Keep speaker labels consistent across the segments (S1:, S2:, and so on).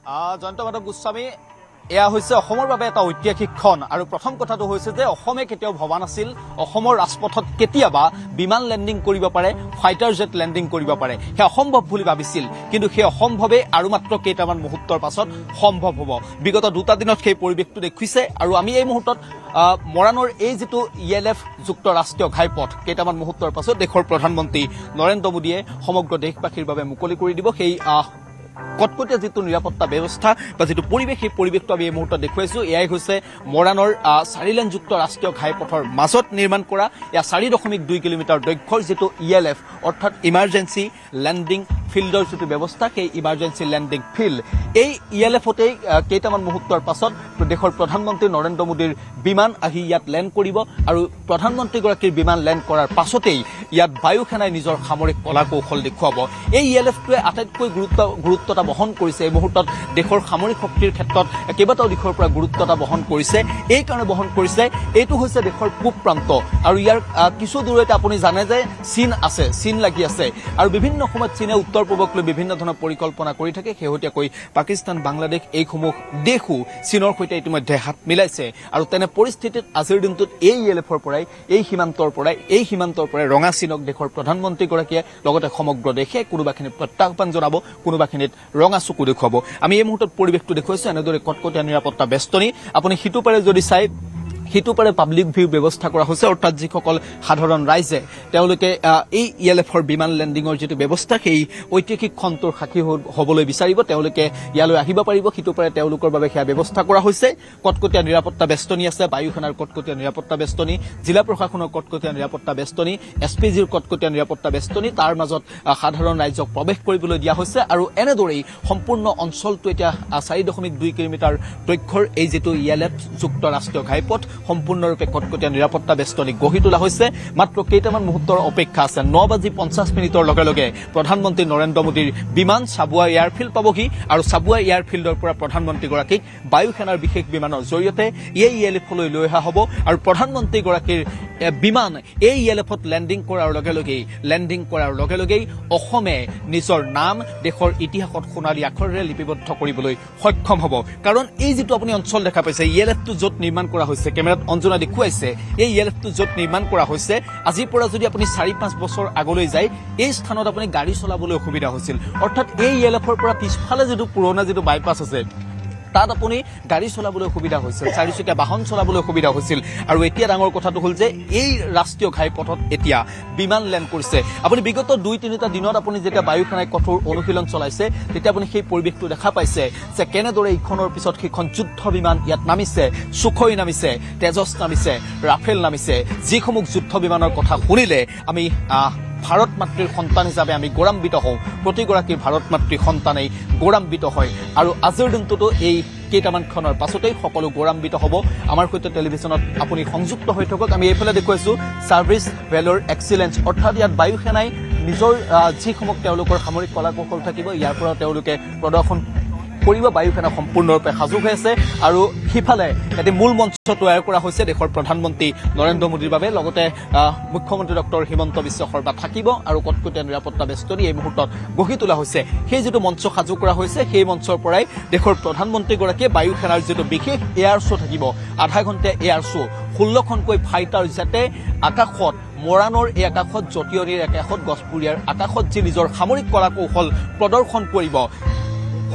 S1: জয়ন্ত মাধৱ গোস্বামী এয়া হৈছে অসমৰ বাবে এটা ঐতিহাসিক ক্ষণ আৰু প্ৰথম কথাটো হৈছে যে অসমে কেতিয়াও ভবা নাছিল অসমৰ ৰাজপথত কেতিয়াবা বিমান লেণ্ডিং কৰিব পাৰে ফাইটাৰ জেট লেণ্ডিং কৰিব পাৰে সেই অসম্ভৱ বুলি ভাবিছিল কিন্তু সেই অসম্ভৱে আৰু মাত্ৰ কেইটামান মুহূৰ্তৰ পাছত সম্ভৱ হ'ব বিগত দুটা দিনত সেই পৰিৱেশটো দেখুৱাইছে আৰু আমি এই মুহূৰ্তত মৰাণৰ এই যেটো ইএলএফ যুক্ত ৰাষ্ট্ৰীয় ঘাইপথ কেইটামান মুহূৰ্তৰ পাছত দেশৰ প্ৰধানমন্ত্ৰী নৰেন্দ্ৰ মোদীয়ে সমগ্ৰ দেশবাসীৰ বাবে মুকলি কৰি দিব সেই কটকটীয়া যেটো নিৰাপত্তা ব্যৱস্থা বা যেটো পৰিৱেশ সেই পৰিৱেশটো আমি এই মুহূৰ্তত দেখুৱাইছো এয়াই হৈছে মৰাণৰ 4 লেনযুক্ত ৰাষ্ট্ৰীয় ঘাইপথৰ মাজত নিৰ্মাণ কৰা এয়া 4.2 কিলোমিটাৰ দৈৰ্ঘ্যৰ যেটো ইএলএফ অৰ্থাৎ ইমাৰ্জেন্সি লেণ্ডিং ফিল্ডৰ যেটো ব্যৱস্থা সেই ইমাৰ্জেন্সি লেণ্ডিং ফিল্ড এই ইএলএফতেই কেইটামান মুহূৰ্তৰ পাছত দেশৰ প্ৰধানমন্ত্ৰী নৰেন্দ্ৰ মোদীৰ বিমান আহি ইয়াত লেণ্ড কৰিব আৰু প্ৰধানমন্ত্ৰীগৰাকীৰ বিমান লেণ্ড কৰাৰ পাছতেই ইয়াত বায়ু সেনাই নিজৰ সামৰিক কলাকৌশল দেখুৱাব এই ইএলএফটোৱে আটাইতকৈ গুৰুত্বতা বহন কৰিছে এই মুহূৰ্তত দেশৰ সামৰিক শক্তিৰ ক্ষেত্ৰত কেইবাটাও দিশৰ পৰা গুৰুত্বতা বহন কৰিছে এই কাৰণে বহন কৰিছে এইটো হৈছে দেশৰ পূব প্ৰান্ত আৰু ইয়াৰ কিছু দূৰতে আপুনি জানে যে চীন আছে চীন লাগি আছে আৰু বিভিন্ন সময়ত চীনে উত্তৰ পূবক লৈ বিভিন্ন ধৰণৰ পৰিকল্পনা কৰি থাকে শেহতীয়াকৈ পাকিস্তান বাংলাদেশ এইসমূহ দেশো চীনৰ সৈতে ইতিমধ্যে হাত মিলাইছে আৰু তেনে পৰিস্থিতিত আজিৰ দিনটোত এই ইএলএফৰ পৰাই এই সীমান্তৰ পৰাই ৰঙা চীনক দেশৰ প্ৰধানমন্ত্ৰীগৰাকীয়ে লগতে সমগ্ৰ দেশে কোনোবাখিনিত প্ৰত্যাহ্বান জনাব কোনোবাখিনিত ৰঙা চকু দেখুৱাব আমি এই মুহূৰ্তত পৰিৱেশটো দেখুৱাইছো এনেদৰে কটকটীয়া নিৰাপত্তা বেষ্টনী আপুনি সিটো পাৰে যদি চাই সিটো পাৰে পাব্লিক ভিউ ব্যৱস্থা কৰা হৈছে অৰ্থাৎ যিসকল সাধাৰণ ৰাইজে তেওঁলোকে এই ইএলএফৰ বিমান লেণ্ডিঙৰ যেটো ব্যৱস্থা সেই ঐতিহাসিক খন্তৰ সাক্ষী হ'বলৈ বিচাৰিব তেওঁলোকে ইয়ালৈ আহিব পাৰিব সিটো পাৰে তেওঁলোকৰ বাবে সেয়া ব্যৱস্থা কৰা হৈছে কটকটীয়া নিৰাপত্তা বেষ্টনী আছে বায়ু সেনাৰ কটকটীয়া নিৰাপত্তা বেষ্টনী জিলা প্ৰশাসনৰ কটকটীয়া নিৰাপত্তা বেষ্টনী এছপিজিৰ কটকটীয়া নিৰাপত্তা বেষ্টনী তাৰ মাজত সাধাৰণ ৰাইজক প্ৰৱেশ কৰিবলৈ দিয়া হৈছে আৰু এনেদৰেই সম্পূৰ্ণ অঞ্চলটো এতিয়া 4.2 কিলোমিটাৰ দৈৰ্ঘ্যৰ এই যেটো ইএলএফ যুক্ত ৰাষ্ট্ৰীয় ঘাইপথ সম্পূৰ্ণৰূপে কটকটীয়া নিৰাপত্তা বেষ্টনী গঢ়ি তোলা হৈছে মাত্ৰ কেইটামান মুহূৰ্তৰ অপেক্ষা আছে 9:50 লগে লগে প্ৰধানমন্ত্ৰী নৰেন্দ্ৰ মোদীৰ বিমান চাবুৱা এয়াৰফিল্ড পাবহি আৰু চাবুৱা এয়াৰফিল্ডৰ পৰা প্ৰধানমন্ত্ৰীগৰাকীক বায়ু সেনাৰ বিশেষ বিমানৰ জৰিয়তে এই ইএলএফলৈ লৈ অহা হ'ব আৰু প্ৰধানমন্ত্ৰীগৰাকীৰ বিমান এই ইএলএফত লেণ্ডিং কৰাৰ লগে লগেই অসমে নিজৰ নাম দেশৰ ইতিহাসত সোণালী আখৰেৰে লিপিবদ্ধ কৰিবলৈ সক্ষম হ'ব কাৰণ এই যেটো আপুনি অঞ্চল দেখা পাইছে ইএলএফটো য'ত নিৰ্মাণ কৰা হৈছে কেমেৰাত অঞ্জনা দেখুৱাইছে এই ইএলএফটো য'ত নিৰ্মাণ কৰা হৈছে আজিৰ পৰা যদি আপুনি 4-5 বছৰ আগলৈ যায় এই স্থানত আপুনি গাড়ী চলাবলৈ অসুবিধা হৈছিল অৰ্থাৎ এই ইএলএফৰ পৰা পিছফালে যেটো পুৰণা যেটো বাইপাছ আছে তাত আপুনি গাড়ী চলাবলৈ অসুবিধা হৈছিল চাৰিচকীয়া বাহন চলাবলৈ অসুবিধা হৈছিল আৰু এতিয়া ডাঙৰ কথাটো হ'ল যে এই ৰাষ্ট্ৰীয় ঘাইপথত এতিয়া বিমান লেণ্ড কৰিছে আপুনি বিগত 2-3টা দিনত আপুনি যেতিয়া বায়ু সেনাই কঠোৰ অনুশীলন চলাইছে তেতিয়া আপুনি সেই পৰিৱেশটো দেখা পাইছে যে কেনেদৰে ইখনৰ পিছত সিখন যুদ্ধ বিমান ইয়াত নামিছে সুখoi নামিছে তেজস নামিছে ৰাফেল নামিছে যিসমূহ যুদ্ধ বিমানৰ কথা শুনিলে আমি ভাৰত মাতৃৰ সন্তান হিচাপে আমি গৌৰৱান্বিত হওঁ প্ৰতিগৰাকী ভাৰত মাতৃৰ সন্তানেই গৌৰৱান্বিত হয় আৰু আজিৰ দিনটোতো এই কেইটামান ক্ষণৰ পাছতেই সকলো গৌৰৱান্বিত হ'ব আমাৰ সৈতে টেলিভিছনত আপুনি সংযুক্ত হৈ থাকক আমি এইফালে দেখুৱাইছো সাৰ্ভিস ভেলৰ এক্সিলেন্স অৰ্থাৎ ইয়াত বায়ু সেনাই নিজৰ যিসমূহ তেওঁলোকৰ সামৰিক কলাকৌশল থাকিব ইয়াৰ পৰা তেওঁলোকে প্ৰদৰ্শন কৰিব বায়ু সেনা সম্পূৰ্ণৰূপে সাজু হৈ আছে আৰু সিফালে এটি মূল মঞ্চ তৈয়াৰ কৰা হৈছে দেশৰ প্ৰধানমন্ত্ৰী নৰেন্দ্ৰ মোদীৰ বাবে লগতে মুখ্যমন্ত্ৰী ডক্টৰ হিমন্ত বিশ্ব শৰ্মা থাকিব আৰু কটকটীয়া নিৰাপত্তা বেষ্টনী এই মুহূৰ্তত গঢ়ি তোলা হৈছে সেই যেটো মঞ্চ সাজু কৰা হৈছে সেই মঞ্চৰ পৰাই দেশৰ প্ৰধানমন্ত্ৰীগৰাকীয়ে বায়ু সেনাৰ যেটো বিশেষ এয়াৰ শ্ব' থাকিব আধা ঘণ্টা এয়াৰ শ্ব' 16খনকৈ ফাইটাৰ যাতে আকাশত মৰাণৰ এই আকাশত জটিয়নিৰ আকাশত গছপুৰীয়াৰ আকাশত যি নিজৰ সামৰিক কলাকৌশল প্ৰদৰ্শন কৰিব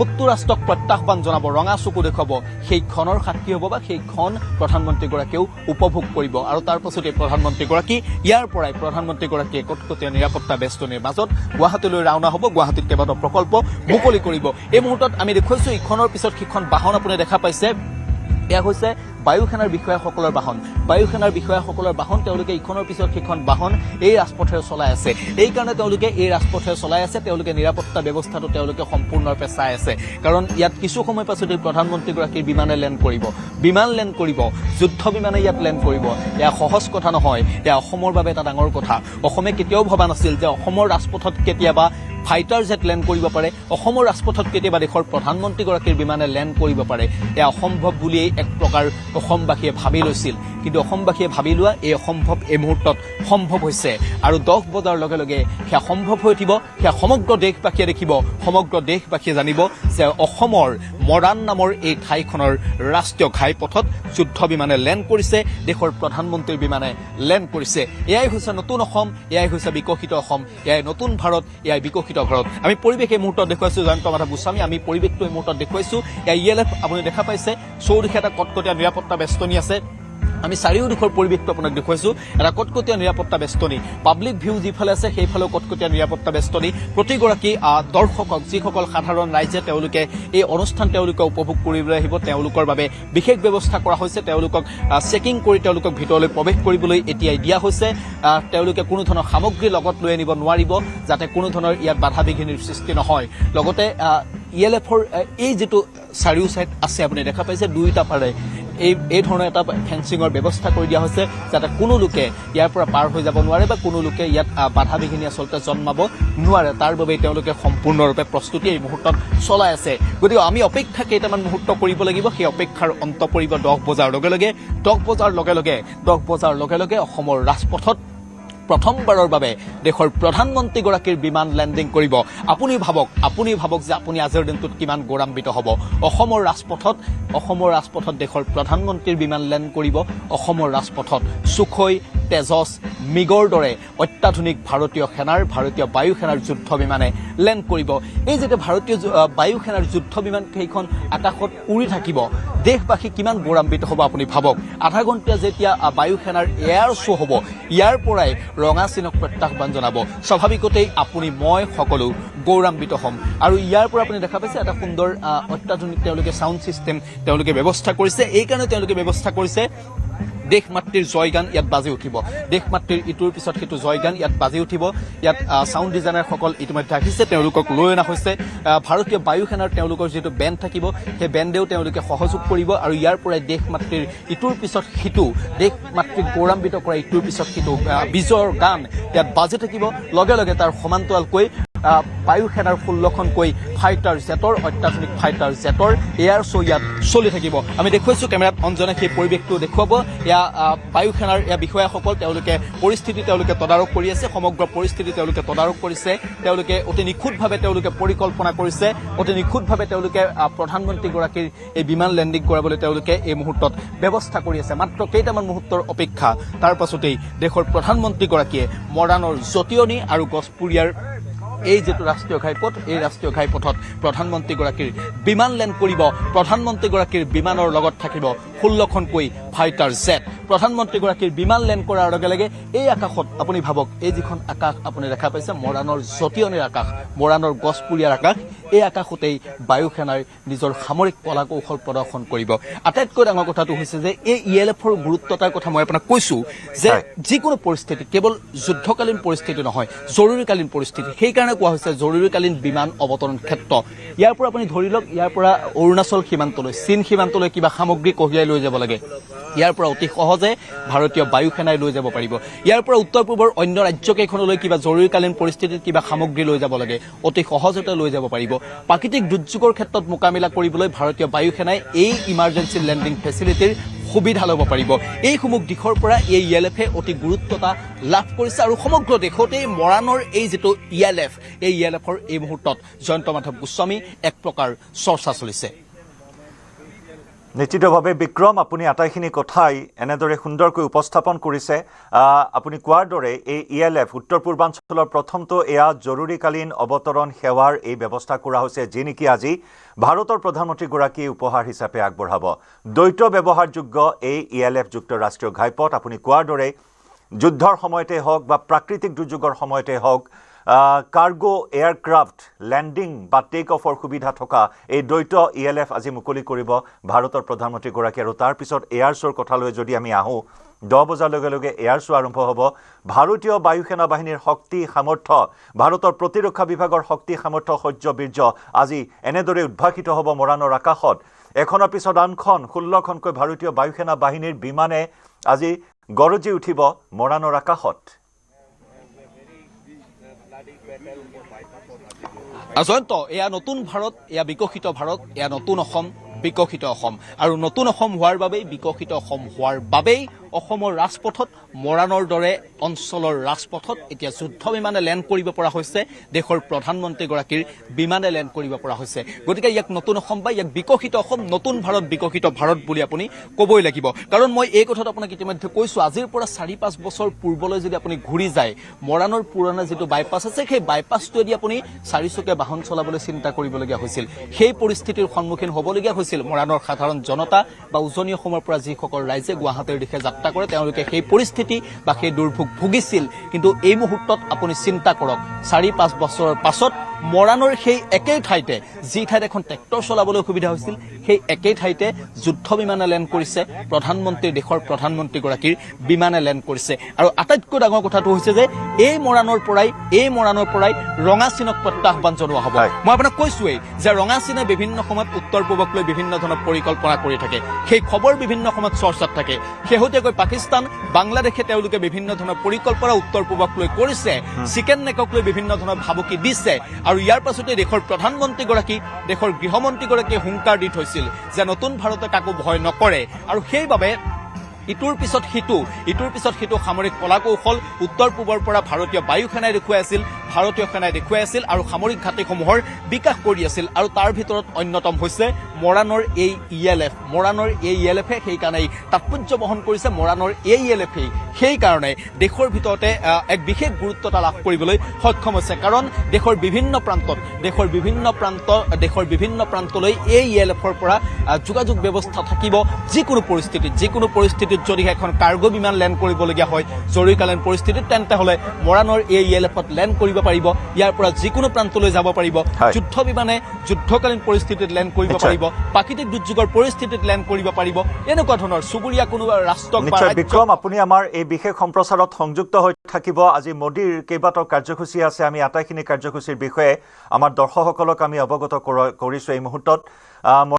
S1: 70 ৰাষ্ট্ৰক প্ৰত্যাহ্বান জনাব ৰঙা চকু দেখুৱাব সেই ক্ষণৰ সাক্ষী হ'ব বা সেই ক্ষণ প্ৰধানমন্ত্ৰীগৰাকীয়েও উপভোগ কৰিব আৰু তাৰ পাছতে প্ৰধানমন্ত্ৰীগৰাকী ইয়াৰ পৰাই প্ৰধানমন্ত্ৰীগৰাকীয়ে কটকটীয়া নিৰাপত্তা বেষ্টনীৰ মাজত গুৱাহাটীলৈ ৰাওনা হ'ব গুৱাহাটীত কেইবাটাও প্ৰকল্প মুকলি কৰিব এই মুহূৰ্তত আমি দেখুৱাইছো ইখনৰ পিছত সিখন বাহন আপুনি দেখা পাইছে এয়া হৈছে বায়ু সেনাৰ বিষয়াসকলৰ বাহন তেওঁলোকে ইখনৰ পিছত সিখন বাহন এই ৰাজপথেৰে চলাই আছে এই কাৰণে তেওঁলোকে এই ৰাজপথেৰে চলাই আছে তেওঁলোকে নিৰাপত্তা ব্যৱস্থাটো তেওঁলোকে সম্পূৰ্ণৰূপে চাই আছে কাৰণ ইয়াত কিছু সময় পাছতে প্ৰধানমন্ত্ৰীগৰাকীৰ বিমানে লেণ্ড কৰিব যুদ্ধ বিমানে ইয়াত লেণ্ড কৰিব এয়া সহজ কথা নহয় এয়া অসমৰ বাবে এটা ডাঙৰ কথা অসমে কেতিয়াও ভবা নাছিল যে অসমৰ ৰাজপথত কেতিয়াবা ফাইটাৰ জেট লেণ্ড কৰিব পাৰে অসমৰ ৰাজপথত কেতিয়াবা দেশৰ প্ৰধানমন্ত্ৰীগৰাকীৰ বিমানে লেণ্ড কৰিব পাৰে এয়া অসম্ভৱ বুলিয়েই এক প্ৰকাৰ অসমবাসীয়ে ভাবি লৈছিল কিন্তু অসমবাসীয়ে ভাবি লোৱা এই অসম্ভৱ এই মুহূৰ্তত সম্ভৱ হৈছে আৰু 10 বজাৰ লগে লগে সেয়া সম্ভৱ হৈ উঠিব সেয়া সমগ্ৰ দেশবাসীয়ে দেখিব সমগ্ৰ দেশবাসীয়ে জানিব যে অসমৰ মৰাণ নামৰ এই ঠাইখনৰ ৰাষ্ট্ৰীয় ঘাইপথত যুদ্ধ বিমানে লেণ্ড কৰিছে দেশৰ প্ৰধানমন্ত্ৰীৰ বিমানে লেণ্ড কৰিছে এয়াই হৈছে নতুন অসম এয়াই হৈছে বিকশিত অসম এয়াই নতুন ভাৰত এয়াই বিকশিত ভাৰত আমি পৰিৱেশ এই মুহূৰ্তত দেখুৱাইছো জয়ন্ত মাধৱ গোস্বামী আমি পৰিৱেশটো এই মুহূৰ্তত দেখুৱাইছো এয়া ইএলএফ আপুনি দেখা পাইছে চৌদিশে এটা কটকটীয়া নিৰাপত্তা বেষ্টনী আছে আমি চাৰিওদিশৰ পৰিৱেশটো আপোনাক দেখুৱাইছো এটা কটকটীয়া নিৰাপত্তা বেষ্টনী পাব্লিক ভিউ যিফালে আছে সেইফালেও কটকটীয়া নিৰাপত্তা বেষ্টনী প্ৰতিগৰাকী দৰ্শকক যিসকল সাধাৰণ ৰাইজে তেওঁলোকে এই অনুষ্ঠান তেওঁলোকে উপভোগ কৰিবলৈ আহিব তেওঁলোকৰ বাবে বিশেষ ব্যৱস্থা কৰা হৈছে তেওঁলোকক চেকিং কৰি তেওঁলোকক ভিতৰলৈ প্ৰৱেশ কৰিবলৈ এতিয়াই দিয়া হৈছে তেওঁলোকে কোনো ধৰণৰ সামগ্ৰী লগত লৈ আনিব নোৱাৰিব যাতে কোনো ধৰণৰ ইয়াত বাধা বিঘিনিৰ সৃষ্টি নহয় লগতে ইএলএফৰ এই যেটো চাৰিও সাইড আছে আপুনি দেখা পাইছে দুইটা পাৰে এই ধৰণৰ এটা ফেন্সিঙৰ ব্যৱস্থা কৰি দিয়া হৈছে যাতে কোনো লোকে ইয়াৰ পৰা পাৰ হৈ যাব নোৱাৰে বা কোনো লোকে ইয়াত বাধা বিঘিনি আচলতে জন্মাব নোৱাৰে তাৰ বাবে তেওঁলোকে সম্পূৰ্ণৰূপে প্ৰস্তুতি এই মুহূৰ্তত চলাই আছে গতিকে আমি অপেক্ষা কেইটামান মুহূৰ্ত কৰিব লাগিব সেই অপেক্ষাৰ অন্ত পৰিব 10 বজাৰ লগে লগে অসমৰ ৰাজপথত প্ৰথমবাৰৰ বাবে দেশৰ প্ৰধানমন্ত্ৰীগৰাকীৰ বিমান লেণ্ডিং কৰিব আপুনি ভাবক যে আপুনি আজিৰ দিনটোত কিমান গৌৰৱান্বিত হ'ব অসমৰ ৰাজপথত দেশৰ প্ৰধানমন্ত্ৰীৰ বিমান লেণ্ড কৰিব অসমৰ ৰাজপথত সুখৈ তেজস মিগৰ দৰে অত্যাধুনিক ভাৰতীয় বায়ু সেনাৰ যুদ্ধ বিমানে লেণ্ড কৰিব এই যে ভাৰতীয় বায়ু সেনাৰ যুদ্ধ বিমান কেইখন আকাশত উৰি থাকিব দেশবাসী কিমান গৌৰৱান্বিত হ'ব আপুনি ভাবক আধা ঘণ্টা যেতিয়া বায়ু সেনাৰ এয়াৰ শ্ব' হ'ব ইয়াৰ পৰাই ৰঙা চিনক প্ৰত্যাহ্বান জনাব স্বাভাৱিকতেই আপুনি মই সকলো গৌৰৱান্বিত হ'ম আৰু ইয়াৰ পৰা আপুনি দেখা পাইছে এটা সুন্দৰ অত্যাধুনিক তেওঁলোকে সাউণ্ড সিস্টেম তেওঁলোকে ব্যৱস্থা কৰিছে এই কাৰণে তেওঁলোকে ব্যৱস্থা কৰিছে দেশ মাতৃৰ জয়গান ইয়াত বাজি উঠিব দেশ মাতৃৰ ইটোৰ পিছত সিটো জয়গান ইয়াত বাজি উঠিব ইয়াত সাউণ্ড ডিজাইনাৰসকল ইতিমধ্যে আহিছে তেওঁলোকক লৈ অনা হৈছে ভাৰতীয় বায়ু সেনাৰ তেওঁলোকৰ যেটো বেণ্ড থাকিব সেই বেণ্ডেও তেওঁলোকে সহযোগ কৰিব আৰু ইয়াৰ পৰাই দেশ মাতৃৰ ইটোৰ পিছত সিটো দেশ মাতৃক গৌৰৱান্বিত কৰা ইটোৰ পিছত সিটো বিজয়ৰ গান ইয়াত বাজি থাকিব লগে লগে তাৰ সমান্তৰালকৈ বায়ু সেনাৰ 16খনকৈ ফাইটাৰ জেটৰ অত্যাধুনিক ফাইটাৰ জেটৰ এয়াৰ শ্ব' ইয়াত চলি থাকিব আমি দেখুৱাইছো কেমেৰাত অঞ্জনে সেই পৰিৱেশটো দেখুৱাব এয়া বায়ু সেনাৰ এয়া বিষয়াসকল তেওঁলোকে পৰিস্থিতি তেওঁলোকে তদাৰক কৰি আছে সমগ্ৰ পৰিস্থিতি তেওঁলোকে তদাৰক কৰিছে তেওঁলোকে অতি নিখুঁতভাৱে তেওঁলোকে পৰিকল্পনা কৰিছে অতি নিখুঁতভাৱে তেওঁলোকে প্ৰধানমন্ত্ৰীগৰাকীৰ এই বিমান লেণ্ডিং কৰাবলৈ তেওঁলোকে এই মুহূৰ্তত ব্যৱস্থা কৰি আছে মাত্ৰ কেইটামান মুহূৰ্তৰ অপেক্ষা তাৰ পাছতেই দেশৰ প্ৰধানমন্ত্ৰীগৰাকীয়ে মৰাণৰ জটিয়নি আৰু গছপুৰীয়াৰ এই যেটো ৰাষ্ট্ৰীয় ঘাইপথ এই ৰাষ্ট্ৰীয় ঘাইপথত প্ৰধানমন্ত্ৰীগৰাকীৰ বিমান লেণ্ড কৰিব প্ৰধানমন্ত্ৰীগৰাকীৰ বিমানৰ লগত থাকিব 16খনকৈ ফাইটাৰ জেট প্ৰধানমন্ত্ৰীগৰাকীৰ বিমান লেণ্ড কৰাৰ লগে লগে এই আকাশত আপুনি ভাবক এই যিখন আকাশ আপুনি দেখা পাইছে মৰাণৰ জটিয়নিৰ আকাশ মৰাণৰ গছপুৰীয়াৰ আকাশ এই আকাশতেই বায়ু সেনাৰ নিজৰ সামৰিক কলা কৌশল প্ৰদৰ্শন কৰিব আটাইতকৈ ডাঙৰ কথাটো হৈছে যে এই ইএলএফৰ গুৰুত্বতাৰ কথা মই আপোনাক কৈছো যে যিকোনো পৰিস্থিতি কেৱল যুদ্ধকালীন পৰিস্থিতি নহয় জৰুৰীকালীন পৰিস্থিতি সেই কাৰণে কোৱা হৈছে জৰুৰীকালীন বিমান অৱতৰণ ক্ষেত্ৰ ইয়াৰ পৰা আপুনি ধৰি লওক ইয়াৰ পৰা অৰুণাচল সীমান্তলৈ চীন সীমান্তলৈ কিবা সামগ্ৰী কঢ়িয়াই লৈ যাব লাগে ইয়াৰ পৰা অতি সহজে ভাৰতীয় বায়ু সেনাই লৈ যাব পাৰিব ইয়াৰ পৰা উত্তৰ পূবৰ অন্য ৰাজ্যকেইখনলৈ কিবা জৰুৰীকালীন পৰিস্থিতিত কিবা সামগ্ৰী লৈ যাব লাগে অতি সহজতে লৈ যাব পাৰিব প্ৰাকৃতিক দুৰ্যোগৰ ক্ষেত্ৰত মোকাবিলা কৰিবলৈ ভাৰতীয় বায়ু সেনাই এই ইমাৰ্জেন্সি লেণ্ডিং ফেচিলিটিৰ সুবিধা ল'ব পাৰিব এইসমূহ দিশৰ পৰা এই ইএলএফে অতি গুৰুত্বতা লাভ কৰিছে আৰু সমগ্ৰ দেশতে মৰাণৰ এই যেটো ইএলএফ এই ইএলএফৰ এই মুহূৰ্তত জয়ন্ত মাধৱ গোস্বামী এক প্ৰকাৰ চৰ্চা চলিছে
S2: নিশ্চিতভাৱে বিক্ৰম আপুনি আটাইখিনি কথাই এনেদৰে সুন্দৰকৈ উপস্থাপন কৰিছে আপুনি কোৱাৰ দৰে এই ইএলএফ উত্তৰ পূৰ্বাঞ্চলৰ প্ৰথমটো এয়া জৰুৰীকালীন অৱতৰণ সেৱাৰ এই ব্যৱস্থা কৰা হৈছে যি নেকি আজি ভাৰতৰ প্ৰধানমন্ত্ৰীগৰাকী উপহাৰ হিচাপে আগবঢ়াব দ্বৈত ব্যৱহাৰযোগ্য এই ইএলএফ যুক্ত ৰাষ্ট্ৰীয় ঘাইপথ আপুনি কোৱাৰ দৰে যুদ্ধৰ সময়তে হওক বা প্ৰাকৃতিক দুৰ্যোগৰ সময়তে হওক কাৰ্গো এয়াৰক্ৰাফ্ট লেণ্ডিং বা টেক অফৰ সুবিধা থকা এই দ্বৈত ইএলএফ আজি মুকলি কৰিব ভাৰতৰ প্ৰধানমন্ত্ৰীগৰাকী আৰু তাৰ পিছত এয়াৰ শ্ব'ৰ কথালৈ যদি আমি আহোঁ 10 বজাৰ লগে লগে এয়াৰ শ্ব' আৰম্ভ হ'ব ভাৰতীয় বায়ু সেনা বাহিনীৰ শক্তি সামৰ্থ্য ভাৰতৰ প্ৰতিৰক্ষা বিভাগৰ শক্তি সামৰ্থ্য শৌৰ্য বীৰ্য আজি এনেদৰে উদ্ভাসিত হ'ব মৰাণৰ আকাশত এখনৰ পিছত আনখন 16খনকৈ ভাৰতীয় বায়ু সেনা বাহিনীৰ বিমানে আজি গৰজি উঠিব মৰাণৰ আকাশত
S1: জয়ন্ত, এয়া নতুন ভাৰত, এয়া বিকশিত ভাৰত, এয়া নতুন অসম, বিকশিত অসম। আৰু নতুন অসম হোৱাৰ বাবেই, বিকশিত অসম হোৱাৰ বাবেই অসমৰ ৰাজপথত মৰাণৰ দৰে অঞ্চলৰ ৰাজপথত এতিয়া যুদ্ধ বিমানে লেণ্ড কৰিব পৰা হৈছে, দেশৰ প্ৰধানমন্ত্ৰীগৰাকীৰ বিমানে লেণ্ড কৰিব পৰা হৈছে। গতিকে ইয়াক নতুন অসম বা ইয়াক বিকশিত অসম, নতুন ভাৰত, বিকশিত ভাৰত বুলি আপুনি ক'বই লাগিব। কাৰণ মই এই কথাটো আপোনাক ইতিমধ্যে কৈছোঁ, আজিৰ পৰা 4-5 বছৰ পূৰ্বলৈ যদি আপুনি ঘূৰি যায়, মৰাণৰ পুৰণা যিটো বাইপাছ আছে, সেই বাইপাছটোৱেদি আপুনি 4 চকীয়া বাহন চলাবলৈ চিন্তা কৰিবলগীয়া হৈছিল। সেই পৰিস্থিতিৰ সন্মুখীন হ'বলগীয়া হৈছিল মৰাণৰ সাধাৰণ জনতা বা উজনি অসমৰ পৰা যিসকল ৰাইজে গুৱাহাটীৰ দিশে যাত্ৰা কৰে, তেওঁলোকে সেই পৰিস্থিতি বা সেই দুৰ্ভোগ ভুগিছিল। কিন্তু এই মুহূৰ্তত আপুনি চিন্তা কৰক, 4-5 বছৰৰ পাছত মৰাণৰ সেই একেই ঠাইতে, যি ঠাইত এখন ট্ৰেক্টৰ চলাবলৈ অসুবিধা হৈছিল, সেই একেই ঠাইতে যুদ্ধ বিমানে লেণ্ড কৰিছে, দেশৰ প্ৰধানমন্ত্ৰীগৰাকীৰ বিমানে লেণ্ড কৰিছে। আৰু আটাইতকৈ ডাঙৰ কথাটো হৈছে যে এই মৰাণৰ পৰাই ৰঙাচীনক প্ৰত্যাহ্বান জনোৱা হ'ব। মই আপোনাক কৈছোৱেই যে ৰঙাচীনে বিভিন্ন সময়ত উত্তৰ পূবক লৈ বিভিন্ন ধৰণৰ পৰিকল্পনা কৰি থাকে, সেই খবৰ বিভিন্ন সময়ত চৰ্চাত থাকে। শেহতীয়াকৈ পাকিস্তান, বাংলাদেশে তেওঁলোকে বিভিন্ন ধৰণৰ পৰিকল্পনা উত্তৰ পূবক লৈ কৰিছে, চিকেন নেকক লৈ বিভিন্ন ধৰণৰ ভাবুকি দিছে। আৰু ইয়াৰ পাছতে দেশৰ প্ৰধানমন্ত্ৰীগৰাকী, দেশৰ গৃহমন্ত্ৰীগৰাকীয়ে হুংকাৰ দি থৈছিল যে নতুন ভাৰতে কাকো ভয় নকৰে। আৰু সেইবাবে ইটোৰ পিছত সিটো সামৰিক কলাকৌশল উত্তৰ পূবৰ পৰা ভাৰতীয় বায়ু সেনাই দেখুৱাই আছিল আৰু সামৰিক ঘাটিসমূহৰ বিকাশ কৰি আছিল। আৰু তাৰ ভিতৰত অন্যতম হৈছে মৰাণৰ এই ELF, সেইকাৰণে তাৎপৰ্য বহন কৰিছে মৰাণৰ এই ELF, সেইকাৰণে দেশৰ ভিতৰতে এক বিশেষ গুৰুত্বতা লাভ কৰিবলৈ সক্ষম হৈছে। কাৰণ দেশৰ বিভিন্ন প্ৰান্তলৈ এই ELFৰ পৰা যোগাযোগ ব্যৱস্থা থাকিব। যিকোনো পৰিস্থিতিত যদি এখন কাৰ্গো বিমান লেণ্ড কৰিবলগীয়া হয় জৰুৰীকালীন পৰিস্থিতিত, তেন্তে হ'লে মৰাণৰ এই ELFত লেণ্ড কৰিব পাৰিব। ইয়াৰ পৰা যিকোনো প্ৰান্তলৈ যাব পাৰিব। যুদ্ধ বিমানে যুদ্ধকালীন পৰিস্থিতিত লেণ্ড কৰিব পাৰিব, প্ৰাকৃতিক দুৰ্যোগৰ পৰিস্থিতিত লেণ্ড কৰিব পাৰিব। এনেকুৱা ধৰণৰ চুবুৰীয়া কোনো ৰাষ্ট্ৰক
S2: বিক্ৰম, আপুনি আমাৰ এই বিশেষ সম্প্ৰচাৰত সংযুক্ত হৈ থাকিব। আজি মোদীৰ কেইবাটাও কাৰ্যসূচী আছে, আমি আটাইখিনি কাৰ্যসূচীৰ বিষয়ে আমাৰ দৰ্শকসকলক আমি অৱগত কৰিছোঁ এই মুহূৰ্তত।